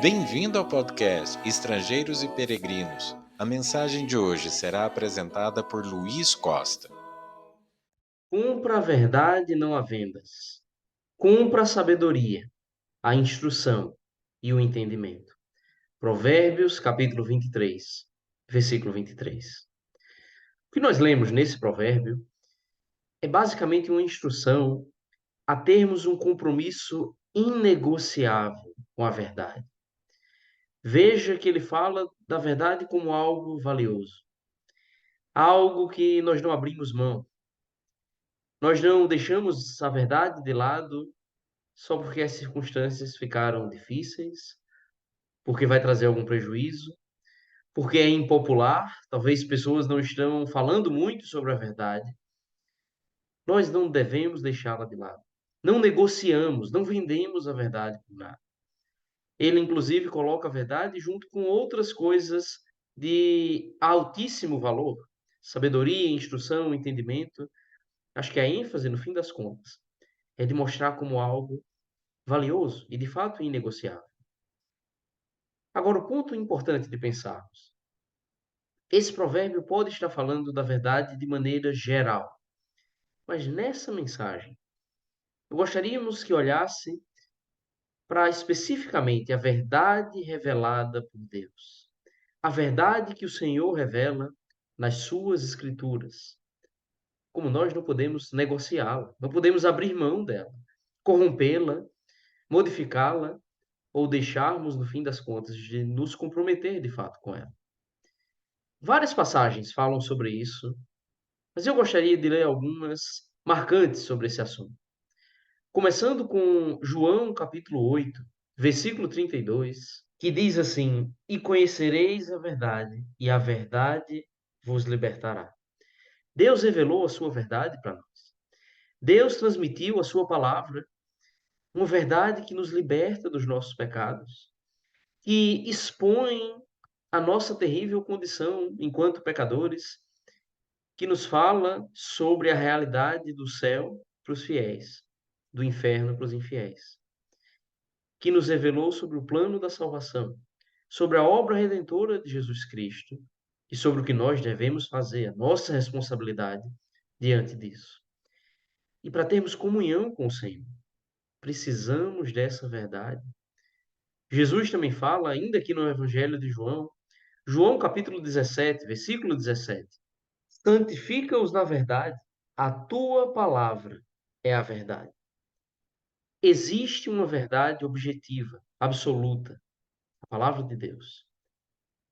Bem-vindo ao podcast Estrangeiros e Peregrinos. A mensagem de hoje será apresentada por Luiz Costa. Cumpra a verdade, não há vendas. Cumpra a sabedoria, a instrução e o entendimento. Provérbios, capítulo 23, versículo 23. O que nós lemos nesse provérbio é basicamente uma instrução a termos um compromisso inegociável com a verdade. Veja que ele fala da verdade como algo valioso, algo que nós não abrimos mão. Nós não deixamos a verdade de lado só porque as circunstâncias ficaram difíceis, porque vai trazer algum prejuízo, porque é impopular, talvez pessoas não estão falando muito sobre a verdade. Nós não devemos deixá-la de lado. Não negociamos, não vendemos a verdade por nada. Ele, inclusive, coloca a verdade junto com outras coisas de altíssimo valor: sabedoria, instrução, entendimento. Acho que a ênfase, no fim das contas, é de mostrar como algo valioso e, de fato, inegociável. Agora, o ponto importante de pensarmos: esse provérbio pode estar falando da verdade de maneira geral, mas nessa mensagem, gostaríamos que olhasse para especificamente a verdade revelada por Deus. A verdade que o Senhor revela nas suas escrituras. Como nós não podemos negociá-la, não podemos abrir mão dela, corrompê-la, modificá-la ou deixarmos, no fim das contas, de nos comprometer de fato com ela. Várias passagens falam sobre isso, mas eu gostaria de ler algumas marcantes sobre esse assunto. Começando com João capítulo 8, versículo 32, que diz assim: E conhecereis a verdade, e a verdade vos libertará. Deus revelou a sua verdade para nós. Deus transmitiu a sua palavra, uma verdade que nos liberta dos nossos pecados, que expõe a nossa terrível condição enquanto pecadores, que nos fala sobre a realidade do céu para os fiéis, do inferno para os infiéis, que nos revelou sobre o plano da salvação, sobre a obra redentora de Jesus Cristo e sobre o que nós devemos fazer, a nossa responsabilidade diante disso. E para termos comunhão com o Senhor, precisamos dessa verdade. Jesus também fala, ainda aqui no Evangelho de João, João capítulo 17, versículo 17: Santifica-os na verdade, a tua palavra é a verdade. Existe uma verdade objetiva, absoluta, a palavra de Deus.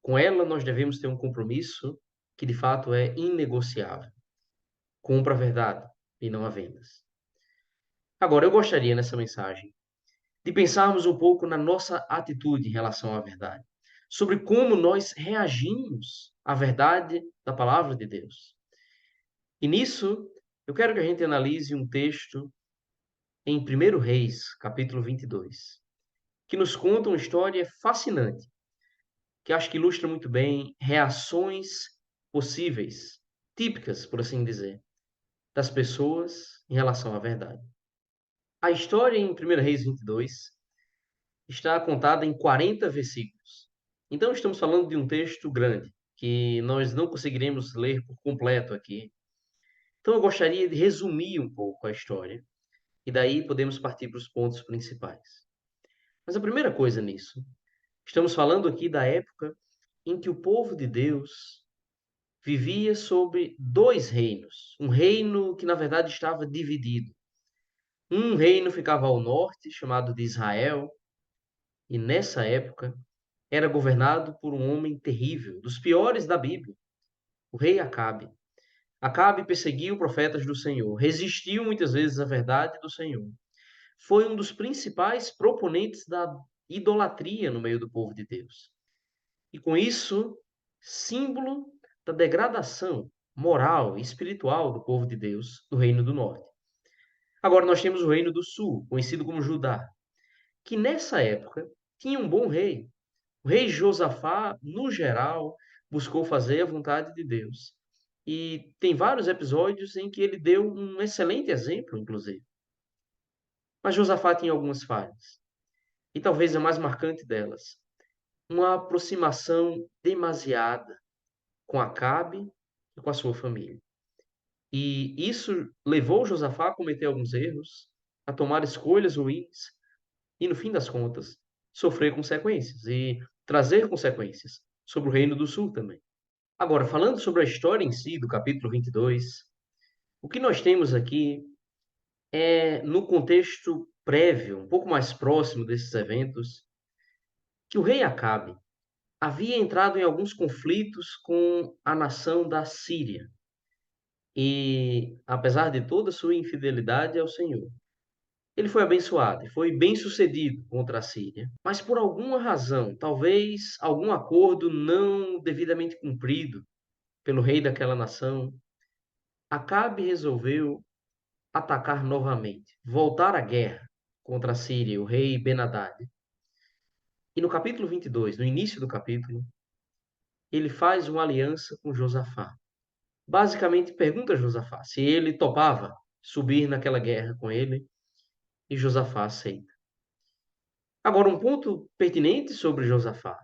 Com ela nós devemos ter um compromisso que de fato é inegociável. Compra a verdade e não a vendas. Agora, eu gostaria nessa mensagem de pensarmos um pouco na nossa atitude em relação à verdade, sobre como nós reagimos à verdade da palavra de Deus. E nisso, eu quero que a gente analise um texto em 1 Reis, capítulo 22, que nos conta uma história fascinante, que acho que ilustra muito bem reações possíveis, típicas, por assim dizer, das pessoas em relação à verdade. A história em 1 Reis 22 está contada em 40 versículos. Então, estamos falando de um texto grande, que nós não conseguiremos ler por completo aqui. Então, eu gostaria de resumir um pouco a história, e daí podemos partir para os pontos principais. Mas a primeira coisa nisso, estamos falando aqui da época em que o povo de Deus vivia sobre dois reinos. Um reino que, na verdade, estava dividido. Um reino ficava ao norte, chamado de Israel, e nessa época era governado por um homem terrível, dos piores da Bíblia, o rei Acabe. Acabe perseguiu profetas do Senhor, resistiu muitas vezes à verdade do Senhor. Foi um dos principais proponentes da idolatria no meio do povo de Deus. E com isso, símbolo da degradação moral e espiritual do povo de Deus no Reino do Norte. Agora nós temos o Reino do Sul, conhecido como Judá, que nessa época tinha um bom rei. O rei Josafá, no geral, buscou fazer a vontade de Deus. E tem vários episódios em que ele deu um excelente exemplo, inclusive. Mas Josafá tinha algumas falhas. E talvez a mais marcante delas uma aproximação demasiada com Acabe e com a sua família. E isso levou Josafá a cometer alguns erros, a tomar escolhas ruins e, no fim das contas, sofrer consequências e trazer consequências sobre o Reino do Sul também. Agora, falando sobre a história em si, do capítulo 22, o que nós temos aqui é, no contexto prévio, um pouco mais próximo desses eventos, que o rei Acabe havia entrado em alguns conflitos com a nação da Síria. E, apesar de toda a sua infidelidade ao Senhor, ele foi abençoado e foi bem-sucedido contra a Síria. Mas por alguma razão, talvez algum acordo não devidamente cumprido pelo rei daquela nação, Acabe resolveu atacar novamente, voltar à guerra contra a Síria, o rei Ben-Hadad. E no capítulo 22, no início do capítulo, ele faz uma aliança com Josafá. Basicamente pergunta a Josafá se ele topava subir naquela guerra com ele, e Josafá aceita. Agora, um ponto pertinente sobre Josafá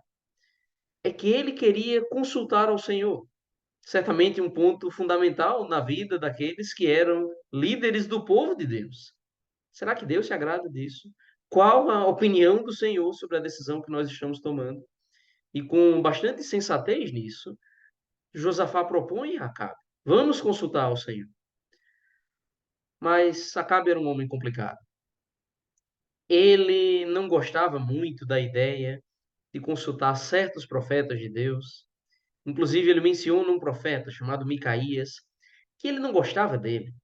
é que ele queria consultar ao Senhor. Certamente um ponto fundamental na vida daqueles que eram líderes do povo de Deus. Será que Deus se agrada disso? Qual a opinião do Senhor sobre a decisão que nós estamos tomando? E com bastante sensatez nisso, Josafá propõe a Acabe: vamos consultar ao Senhor. Mas Acabe era um homem complicado. Ele não gostava muito da ideia de consultar certos profetas de Deus. Inclusive, ele menciona um profeta chamado Micaías, que ele não gostava dele,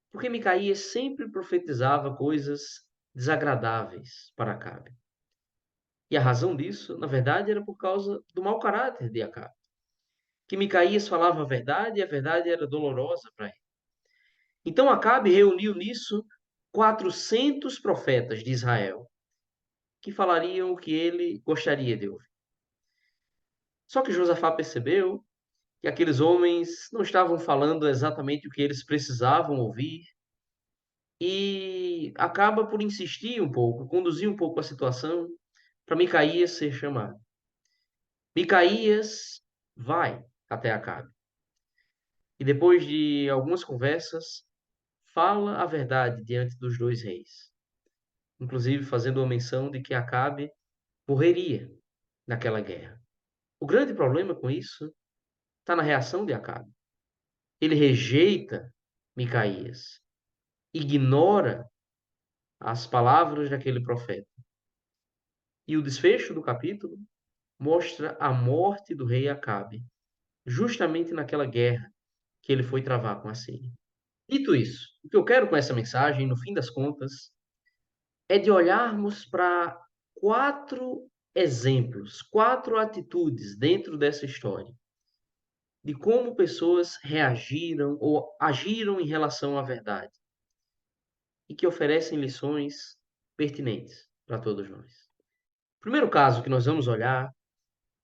porque Micaías sempre profetizava coisas desagradáveis para Acabe. E a razão disso, na verdade, era por causa do mau caráter de Acabe. Que Micaías falava a verdade e a verdade era dolorosa para ele. Então Acabe reuniu nisso 400 profetas de Israel que falariam o que ele gostaria de ouvir. Só que Josafá percebeu que aqueles homens não estavam falando exatamente o que eles precisavam ouvir e acaba por insistir um pouco, conduzir um pouco a situação para Micaías ser chamado. Micaías vai até Acabe e depois de algumas conversas fala a verdade diante dos dois reis, inclusive fazendo uma menção de que Acabe morreria naquela guerra. O grande problema com isso está na reação de Acabe. Ele rejeita Micaías, ignora as palavras daquele profeta. E o desfecho do capítulo mostra a morte do rei Acabe, justamente naquela guerra que ele foi travar com a Síria. Dito isso, o que eu quero com essa mensagem, no fim das contas, é de olharmos para 4 exemplos, 4 atitudes dentro dessa história, de como pessoas reagiram ou agiram em relação à verdade, e que oferecem lições pertinentes para todos nós. O primeiro caso que nós vamos olhar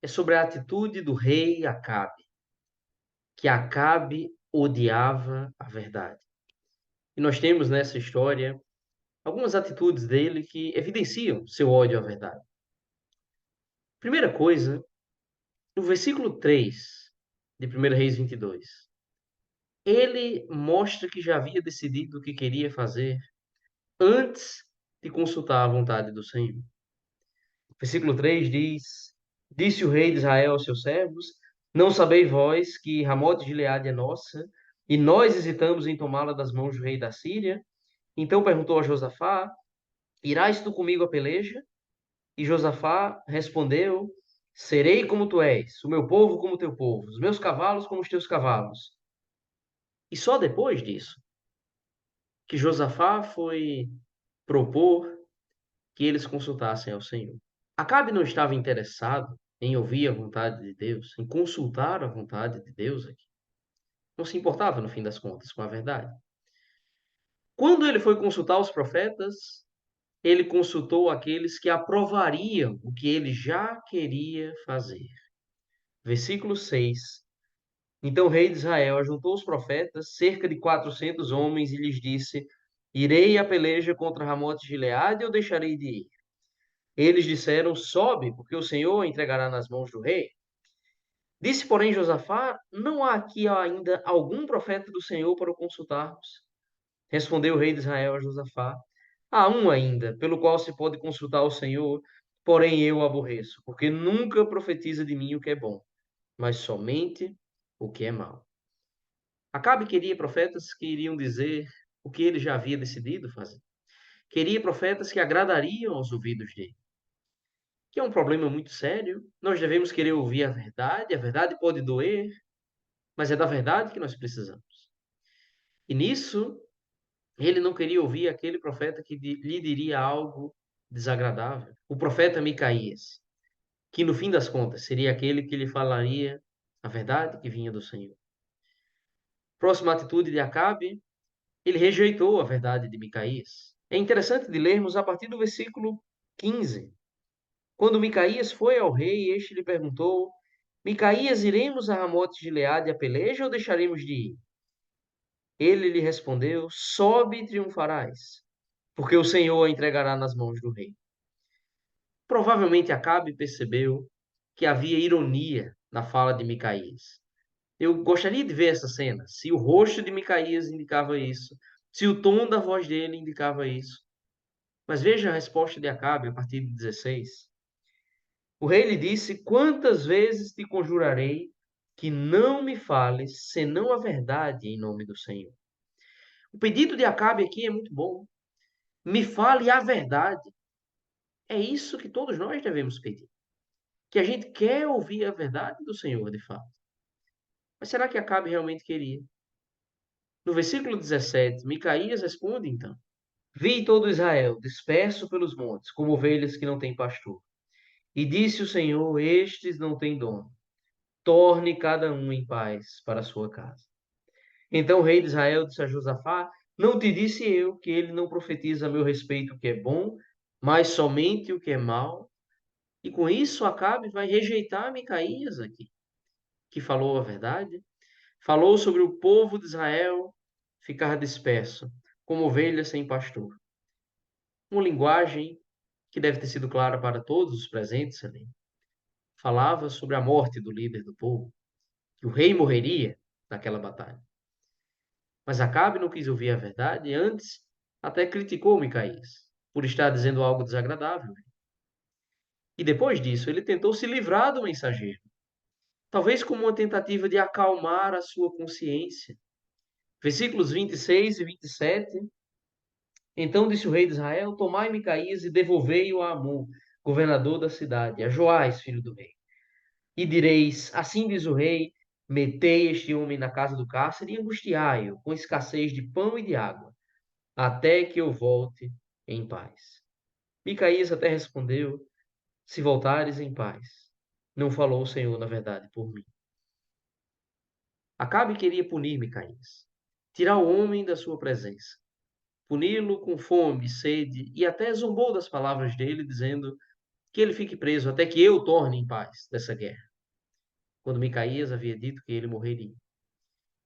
é sobre a atitude do rei Acabe, que Acabe odiava a verdade. E nós temos nessa história algumas atitudes dele que evidenciam seu ódio à verdade. Primeira coisa, no versículo 3 de 1 Reis 22, ele mostra que já havia decidido o que queria fazer antes de consultar a vontade do Senhor. Versículo 3 diz: Disse o rei de Israel aos seus servos: Não sabeis vós que Ramote de Gileade é nossa, e nós hesitamos em tomá-la das mãos do rei da Síria? Então perguntou a Josafá: Irás tu comigo a peleja? E Josafá respondeu: Serei como tu és, o meu povo como o teu povo, os meus cavalos como os teus cavalos. E só depois disso que Josafá foi propor que eles consultassem ao Senhor. Acabe não estava interessado em ouvir a vontade de Deus, em consultar a vontade de Deus aqui. Não se importava, no fim das contas, com a verdade. Quando ele foi consultar os profetas, ele consultou aqueles que aprovariam o que ele já queria fazer. Versículo 6. Então o rei de Israel ajuntou os profetas, cerca de 400 homens, e lhes disse: Irei à peleja contra Ramote de Gileade ou deixarei de ir? Eles disseram: sobe, porque o Senhor a entregará nas mãos do rei. Disse, porém, Josafá: não há aqui ainda algum profeta do Senhor para o consultarmos? Respondeu o rei de Israel a Josafá: há um ainda, pelo qual se pode consultar o Senhor, porém eu o aborreço, porque nunca profetiza de mim o que é bom, mas somente o que é mau. Acabe queria profetas que iriam dizer o que ele já havia decidido fazer. Queria profetas que agradariam aos ouvidos dele, que é um problema muito sério. Nós devemos querer ouvir a verdade pode doer, mas é da verdade que nós precisamos. E nisso, ele não queria ouvir aquele profeta que lhe diria algo desagradável. O profeta Micaías, que no fim das contas seria aquele que lhe falaria a verdade que vinha do Senhor. Próxima atitude de Acabe, ele rejeitou a verdade de Micaías. É interessante de lermos a partir do versículo 15. Quando Micaías foi ao rei, este lhe perguntou: Micaías, iremos a Ramote de Gileade a peleja ou deixaremos de ir? Ele lhe respondeu: sobe e triunfarás, porque o Senhor a entregará nas mãos do rei. Provavelmente Acabe percebeu que havia ironia na fala de Micaías. Eu gostaria de ver essa cena, se o rosto de Micaías indicava isso, se o tom da voz dele indicava isso. Mas veja a resposta de Acabe a partir de 16. O rei lhe disse: quantas vezes te conjurarei que não me fales senão a verdade em nome do Senhor? O pedido de Acabe aqui é muito bom. Me fale a verdade. É isso que todos nós devemos pedir. Que a gente quer ouvir a verdade do Senhor, de fato. Mas será que Acabe realmente queria? No versículo 17, Micaías responde então: vi todo Israel disperso pelos montes, como ovelhas que não têm pastor. E disse o Senhor: estes não têm dono. Torne cada um em paz para a sua casa. Então o rei de Israel disse a Josafá: não te disse eu que ele não profetiza a meu respeito o que é bom, mas somente o que é mal? E com isso Acabe vai rejeitar Micaías aqui, que falou a verdade. Falou sobre o povo de Israel ficar disperso, como ovelhas sem pastor. Uma linguagem que deve ter sido clara para todos os presentes ali. Falava sobre a morte do líder do povo, que o rei morreria naquela batalha. Mas Acabe não quis ouvir a verdade e antes até criticou Micaías por estar dizendo algo desagradável. E depois disso, ele tentou se livrar do mensageiro, talvez como uma tentativa de acalmar a sua consciência. Versículos 26 e 27. Então disse o rei de Israel: tomai Micaías e devolvei-o a Amon, governador da cidade, a Joás, filho do rei. E direis: assim diz o rei: metei este homem na casa do cárcere e angustiai-o com escassez de pão e de água, até que eu volte em paz. Micaías até respondeu: se voltares em paz. Não falou o Senhor, na verdade, por mim. Acabe queria punir Micaías, tirar o homem da sua presença, puni-lo com fome, sede, e até zombou das palavras dele, dizendo que ele fique preso até que eu torne em paz dessa guerra, quando Micaías havia dito que ele morreria.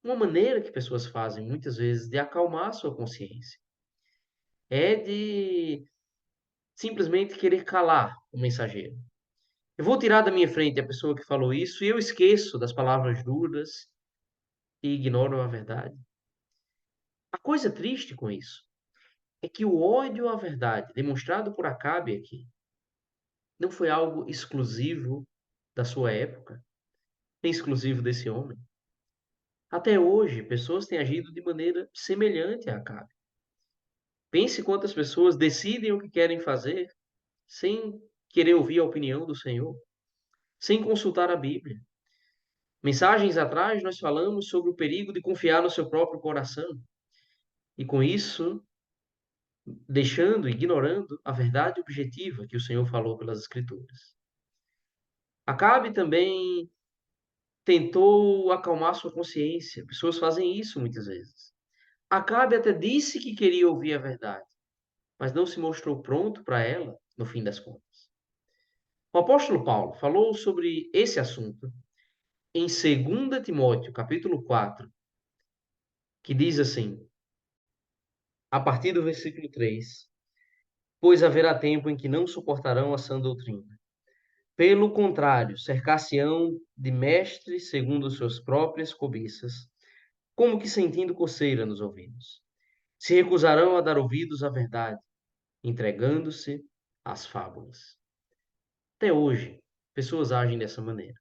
Uma maneira que pessoas fazem muitas vezes de acalmar sua consciência é de simplesmente querer calar o mensageiro. Eu vou tirar da minha frente a pessoa que falou isso e eu esqueço das palavras duras e ignoro a verdade. A coisa triste com isso é que o ódio à verdade demonstrado por Acabe aqui não foi algo exclusivo da sua época, nem exclusivo desse homem. Até hoje, pessoas têm agido de maneira semelhante a Acabe. Pense quantas pessoas decidem o que querem fazer sem querer ouvir a opinião do Senhor, sem consultar a Bíblia. Mensagens atrás, nós falamos sobre o perigo de confiar no seu próprio coração. E com isso, deixando, ignorando a verdade objetiva que o Senhor falou pelas Escrituras. Acabe também tentou acalmar sua consciência. Pessoas fazem isso muitas vezes. Acabe até disse que queria ouvir a verdade, mas não se mostrou pronto para ela no fim das contas. O apóstolo Paulo falou sobre esse assunto em 2 Timóteo, capítulo 4, que diz assim, a partir do versículo 3: pois haverá tempo em que não suportarão a sã doutrina. Pelo contrário, cercar-se-ão de mestres segundo suas próprias cobiças, como que sentindo coceira nos ouvidos. Se recusarão a dar ouvidos à verdade, entregando-se às fábulas. Até hoje, pessoas agem dessa maneira.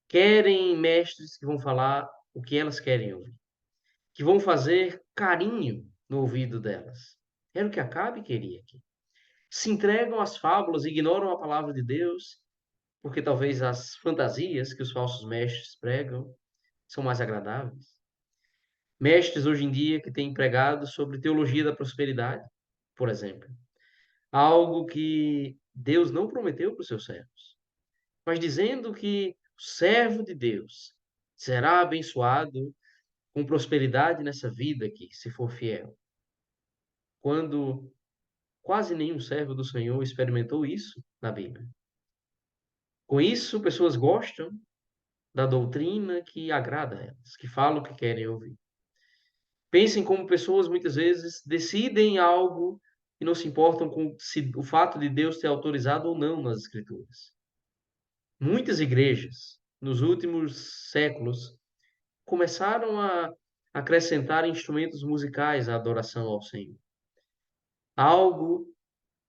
Querem mestres que vão falar o que elas querem ouvir, que vão fazer carinho no ouvido delas. Era o que Acabe queria aqui. Se entregam às fábulas, ignoram a palavra de Deus, porque talvez as fantasias que os falsos mestres pregam são mais agradáveis. Mestres hoje em dia que têm pregado sobre teologia da prosperidade, por exemplo, algo que Deus não prometeu para os seus servos, mas dizendo que o servo de Deus será abençoado com prosperidade nessa vida aqui, se for fiel. Quando quase nenhum servo do Senhor experimentou isso na Bíblia. Com isso, pessoas gostam da doutrina que agrada a elas, que falam o que querem ouvir. Pensem como pessoas muitas vezes decidem algo e não se importam com o fato de Deus ter autorizado ou não nas Escrituras. Muitas igrejas, nos últimos séculos, começaram a acrescentar instrumentos musicais à adoração ao Senhor. Algo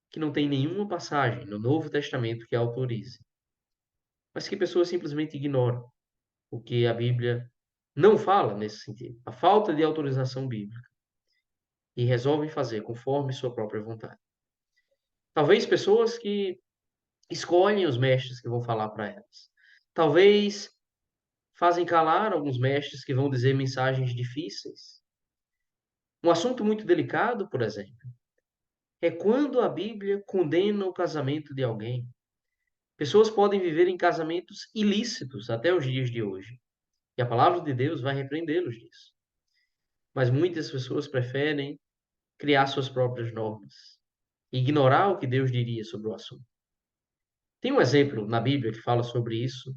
que não tem nenhuma passagem no Novo Testamento que autorize, mas que pessoas simplesmente ignoram, o que a Bíblia não fala nesse sentido, a falta de autorização bíblica, e resolvem fazer conforme sua própria vontade. Talvez pessoas que escolhem os mestres que vão falar para elas. Talvez fazem calar alguns mestres que vão dizer mensagens difíceis. Um assunto muito delicado, por exemplo, é quando a Bíblia condena o casamento de alguém. Pessoas podem viver em casamentos ilícitos até os dias de hoje. E a palavra de Deus vai repreendê-los disso. Mas muitas pessoas preferem criar suas próprias normas, ignorar o que Deus diria sobre o assunto. Tem um exemplo na Bíblia que fala sobre isso,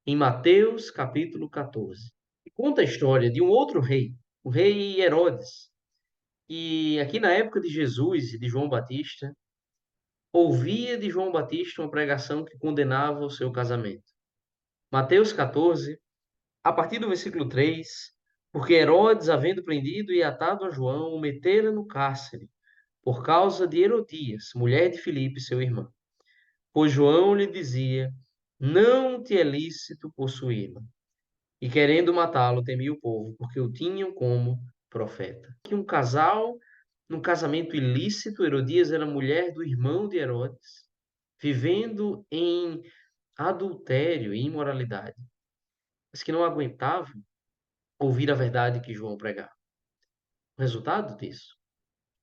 em Mateus capítulo 14. E conta a história de um outro rei, o rei Herodes. E aqui na época de Jesus e de João Batista, ouvia de João Batista uma pregação que condenava o seu casamento. Mateus 14, a partir do versículo 3, porque Herodes, havendo prendido e atado a João, o metera no cárcere, por causa de Herodias, mulher de Filipe, seu irmão. Pois João lhe dizia, não te é lícito possuí-la. E querendo matá-lo, temia o povo, porque o tinham como profeta. Que um casal, num casamento ilícito, Herodias era mulher do irmão de Herodes, vivendo em adultério e imoralidade, mas que não aguentavam ouvir a verdade que João pregava. O resultado disso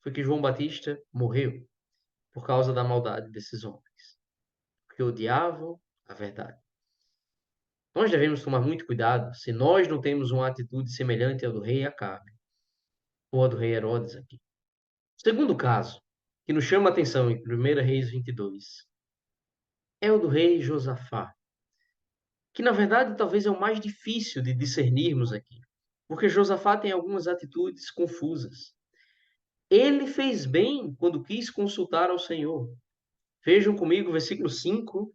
foi que João Batista morreu por causa da maldade desses homens, que odiavam a verdade. Nós devemos tomar muito cuidado se nós não temos uma atitude semelhante à do rei Acabe ou à do rei Herodes aqui. O segundo caso, que nos chama a atenção em 1 Reis 22, é o do rei Josafá, que na verdade talvez é o mais difícil de discernirmos aqui, porque Josafá tem algumas atitudes confusas. Ele fez bem quando quis consultar ao Senhor. Vejam comigo o versículo 5.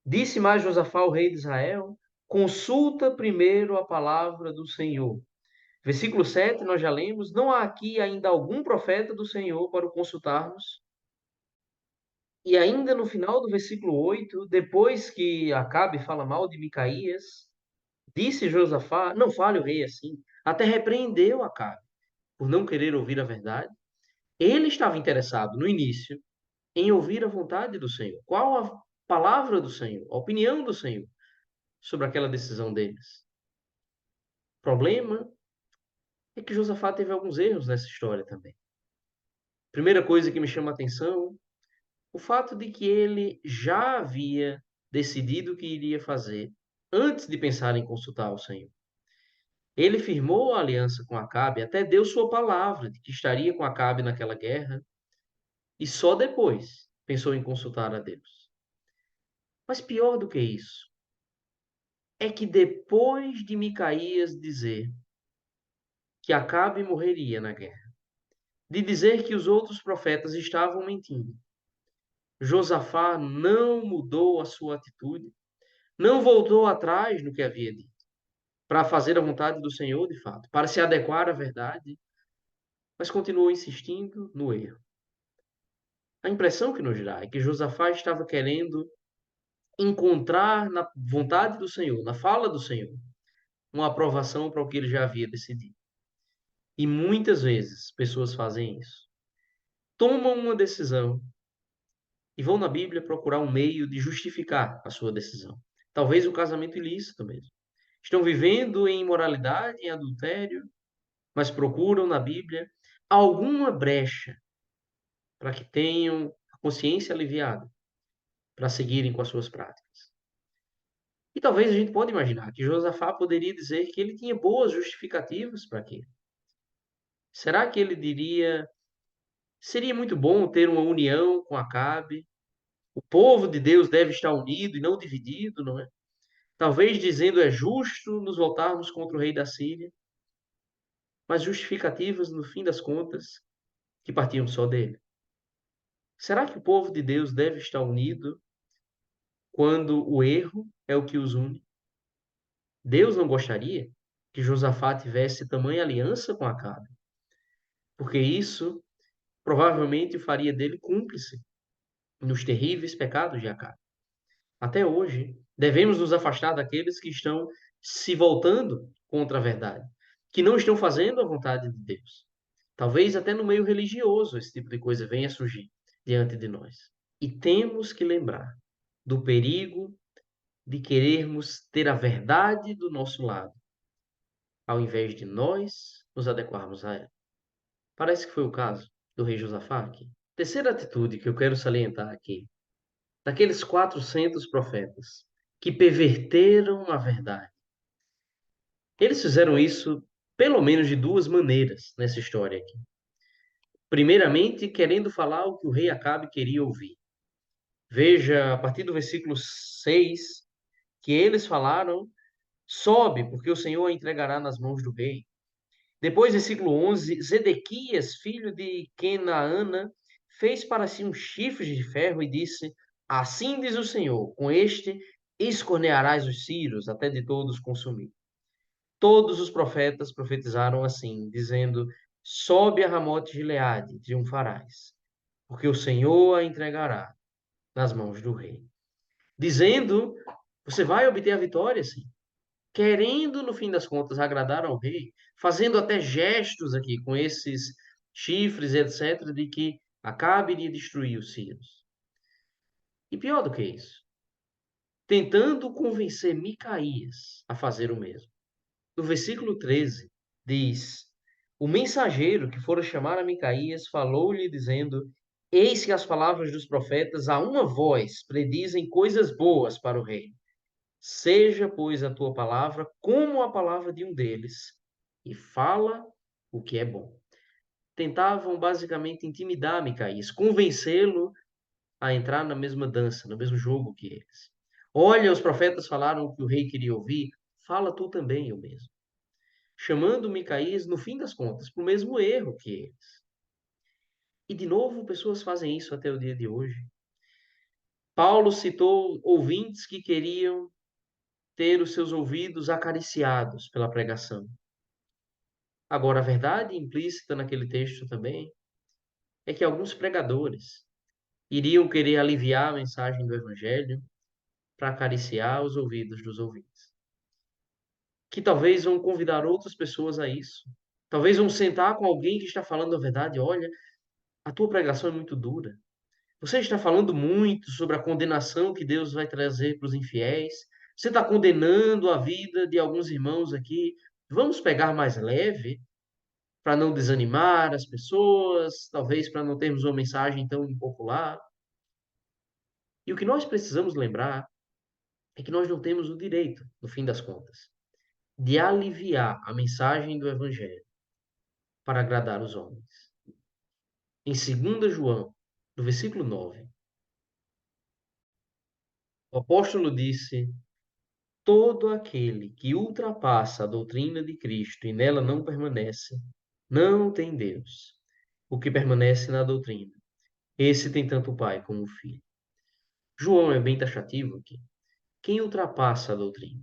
Disse mais Josafá ao rei de Israel: consulta primeiro a palavra do Senhor. Versículo 7, nós já lemos: não há aqui ainda algum profeta do Senhor para o consultarmos? E ainda no final do versículo 8, depois que Acabe fala mal de Micaías, disse Josafá: não fale o rei assim. Até repreendeu Acabe por não querer ouvir a verdade. Ele estava interessado no início em ouvir a vontade do Senhor. Qual a palavra do Senhor, a opinião do Senhor sobre aquela decisão deles? O problema é que Josafá teve alguns erros nessa história também. Primeira coisa que me chama a atenção, o fato de que ele já havia decidido o que iria fazer antes de pensar em consultar o Senhor. Ele firmou a aliança com Acabe, até deu sua palavra de que estaria com Acabe naquela guerra, e só depois pensou em consultar a Deus. Mas pior do que isso, é que depois de Micaías dizer que Acabe morreria na guerra, de dizer que os outros profetas estavam mentindo, Josafá não mudou a sua atitude, não voltou atrás no que havia dito, para fazer a vontade do Senhor de fato, para se adequar à verdade, mas continuou insistindo no erro. A impressão que nos dá é que Josafá estava querendo encontrar na vontade do Senhor, na fala do Senhor, uma aprovação para o que ele já havia decidido. E muitas vezes pessoas fazem isso. Tomam uma decisão e vão na Bíblia procurar um meio de justificar a sua decisão. Talvez o casamento ilícito mesmo. Estão vivendo em imoralidade, em adultério, mas procuram na Bíblia alguma brecha para que tenham a consciência aliviada para seguirem com as suas práticas. E talvez a gente pode imaginar que Josafá poderia dizer que ele tinha boas justificativas para aquilo. Será que ele diria: seria muito bom ter uma união com Acabe? O povo de Deus deve estar unido e não dividido, não é? Talvez dizendo: é justo nos voltarmos contra o rei da Síria, mas justificativas, no fim das contas, que partiam só dele. Será que o povo de Deus deve estar unido quando o erro é o que os une? Deus não gostaria que Josafá tivesse tamanha aliança com Acabe, porque isso provavelmente o faria dele cúmplice nos terríveis pecados de Acabe. Até hoje, devemos nos afastar daqueles que estão se voltando contra a verdade, que não estão fazendo a vontade de Deus. Talvez até no meio religioso esse tipo de coisa venha a surgir diante de nós. E temos que lembrar do perigo de querermos ter a verdade do nosso lado, ao invés de nós nos adequarmos a ela. Parece que foi o caso do rei Josafá aqui. Terceira atitude que eu quero salientar aqui, daqueles 400 profetas que perverteram a verdade. Eles fizeram isso pelo menos de duas maneiras nessa história aqui. Primeiramente, querendo falar o que o rei Acabe queria ouvir. Veja, a partir do versículo 6, que eles falaram: sobe, porque o Senhor a entregará nas mãos do rei. Depois, versículo 11, Zedequias, filho de Kenaana, fez para si um chifre de ferro e disse: assim diz o Senhor, com este escornearás os círios, até de todos consumir. Todos os profetas profetizaram assim, dizendo: sobe a Ramote Gileade, triunfarás, porque o Senhor a entregará nas mãos do rei. Dizendo: você vai obter a vitória, sim. Querendo, no fim das contas, agradar ao rei, fazendo até gestos aqui com esses chifres, etc., de que Acabe iria destruir os sírios. E pior do que isso, tentando convencer Micaías a fazer o mesmo. No versículo 13, diz: o mensageiro que fora chamar a Micaías falou-lhe, dizendo: eis que as palavras dos profetas a uma voz predizem coisas boas para o rei. Seja, pois, a tua palavra como a palavra de um deles, e fala o que é bom. Tentavam basicamente intimidar Micaías, convencê-lo a entrar na mesma dança, no mesmo jogo que eles. Olha, os profetas falaram o que o rei queria ouvir, fala tu também o mesmo. Chamando Micaías, no fim das contas, para o mesmo erro que eles. E, de novo, pessoas fazem isso até o dia de hoje. Paulo citou ouvintes que queriam ter os seus ouvidos acariciados pela pregação. Agora, a verdade implícita naquele texto também é que alguns pregadores iriam querer aliviar a mensagem do Evangelho para acariciar os ouvidos dos ouvintes. Que talvez vão convidar outras pessoas a isso. Talvez vão sentar com alguém que está falando a verdade. Olha, a tua pregação é muito dura. Você está falando muito sobre a condenação que Deus vai trazer para os infiéis. Você está condenando a vida de alguns irmãos aqui. Vamos pegar mais leve para não desanimar as pessoas, talvez para não termos uma mensagem tão impopular. E o que nós precisamos lembrar é que nós não temos o direito, no fim das contas, de aliviar a mensagem do Evangelho para agradar os homens. Em 2 João, no versículo 9, o apóstolo disse: todo aquele que ultrapassa a doutrina de Cristo e nela não permanece, não tem Deus. o que permanece na doutrina. Esse tem tanto o pai como o filho. João é bem taxativo aqui. Quem ultrapassa a doutrina?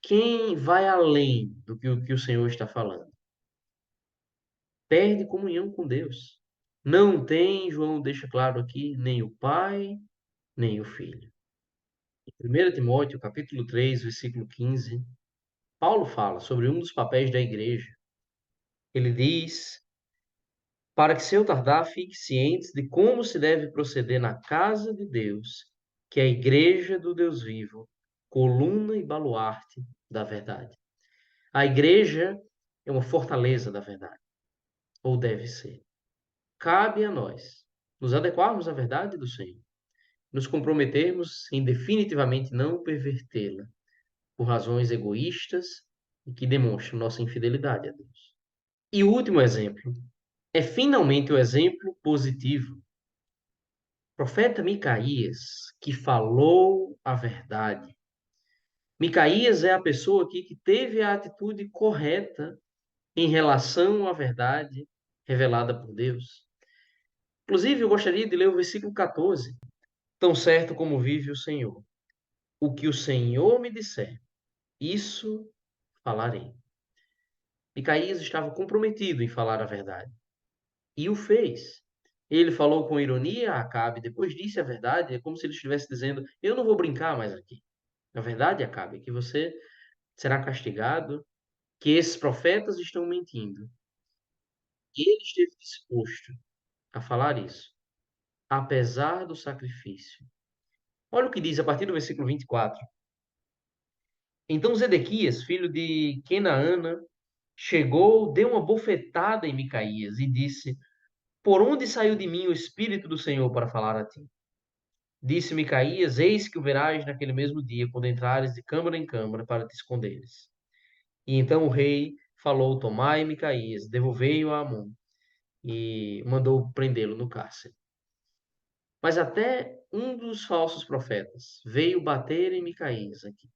Quem vai além do que o Senhor está falando? Perde comunhão com Deus. Não tem, João deixa claro aqui, nem o pai, nem o filho. Em 1 Timóteo, capítulo 3, versículo 15, Paulo fala sobre um dos papéis da igreja. Ele diz: para que, se eu tardar, fique cientes de como se deve proceder na casa de Deus, que é a igreja do Deus vivo, coluna e baluarte da verdade. A igreja é uma fortaleza da verdade, ou deve ser. Cabe a nós nos adequarmos à verdade do Senhor, nos comprometermos em definitivamente não pervertê-la por razões egoístas e que demonstram nossa infidelidade a Deus. E o último exemplo é finalmente o exemplo positivo. O profeta Micaías, que falou a verdade. Micaías é a pessoa aqui que teve a atitude correta em relação à verdade revelada por Deus. Inclusive, eu gostaria de ler o versículo 14. Tão certo como vive o Senhor, o que o Senhor me disser, isso falarei. Micaías estava comprometido em falar a verdade. E o fez. Ele falou com ironia a Acabe, depois disse a verdade, é como se ele estivesse dizendo: eu não vou brincar mais aqui. A verdade, Acabe, é que você será castigado, que esses profetas estão mentindo. E ele esteve disposto a falar isso, apesar do sacrifício. Olha o que diz a partir do versículo 24. Então Zedequias, filho de Kenaana, chegou, deu uma bofetada em Micaías e disse: por onde saiu de mim o Espírito do Senhor para falar a ti? Disse Micaías: eis que o verás naquele mesmo dia, quando entrares de câmara em câmara para te esconderes. E então o rei falou: tomai Micaías, devolvei-o a Amon, e mandou prendê-lo no cárcere. Mas até um dos falsos profetas veio bater em Micaías aqui.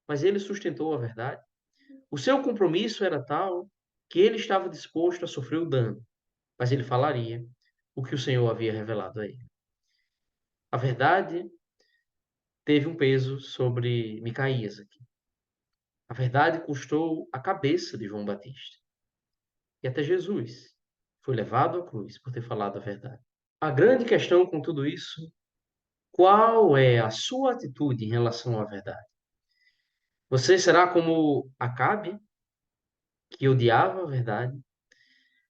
Mas ele sustentou a verdade. O seu compromisso era tal que ele estava disposto a sofrer o dano, mas ele falaria o que o Senhor havia revelado a ele. A verdade teve um peso sobre Micaías aqui. A verdade custou a cabeça de João Batista. E até Jesus foi levado à cruz por ter falado a verdade. A grande questão com tudo isso, qual é a sua atitude em relação à verdade? Você será como Acabe, que odiava a verdade,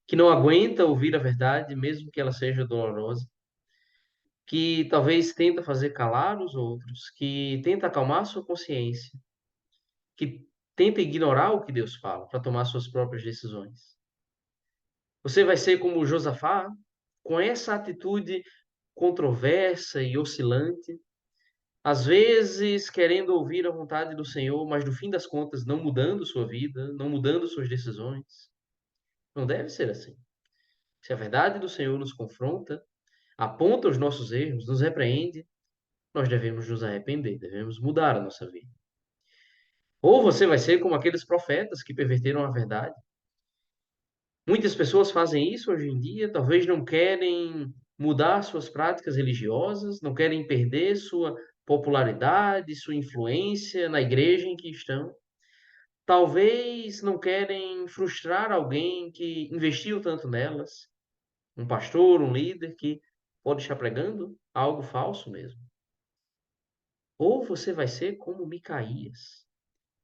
que não aguenta ouvir a verdade, mesmo que ela seja dolorosa, que talvez tenta fazer calar os outros, que tenta acalmar sua consciência, que tenta ignorar o que Deus fala para tomar suas próprias decisões? Você vai ser como Josafá, com essa atitude controversa e oscilante, às vezes querendo ouvir a vontade do Senhor, mas no fim das contas não mudando sua vida, não mudando suas decisões. Não deve ser assim. Se a verdade do Senhor nos confronta, aponta os nossos erros, nos repreende, nós devemos nos arrepender, devemos mudar a nossa vida. Ou você vai ser como aqueles profetas que perverteram a verdade. Muitas pessoas fazem isso hoje em dia, talvez não querem mudar suas práticas religiosas, não querem perder sua popularidade, sua influência na igreja em que estão. Talvez não querem frustrar alguém que investiu tanto nelas, um pastor, um líder que pode estar pregando algo falso mesmo. Ou você vai ser como Micaías,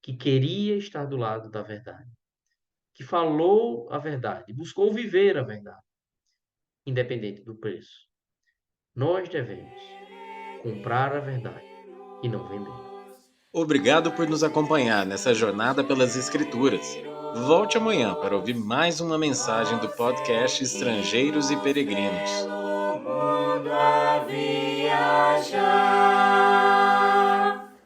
que queria estar do lado da verdade, que falou a verdade, buscou viver a verdade, independente do preço. Nós devemos comprar a verdade e não vendê-la. Obrigado por nos acompanhar nessa jornada pelas Escrituras. Volte amanhã para ouvir mais uma mensagem do podcast Estrangeiros e Peregrinos.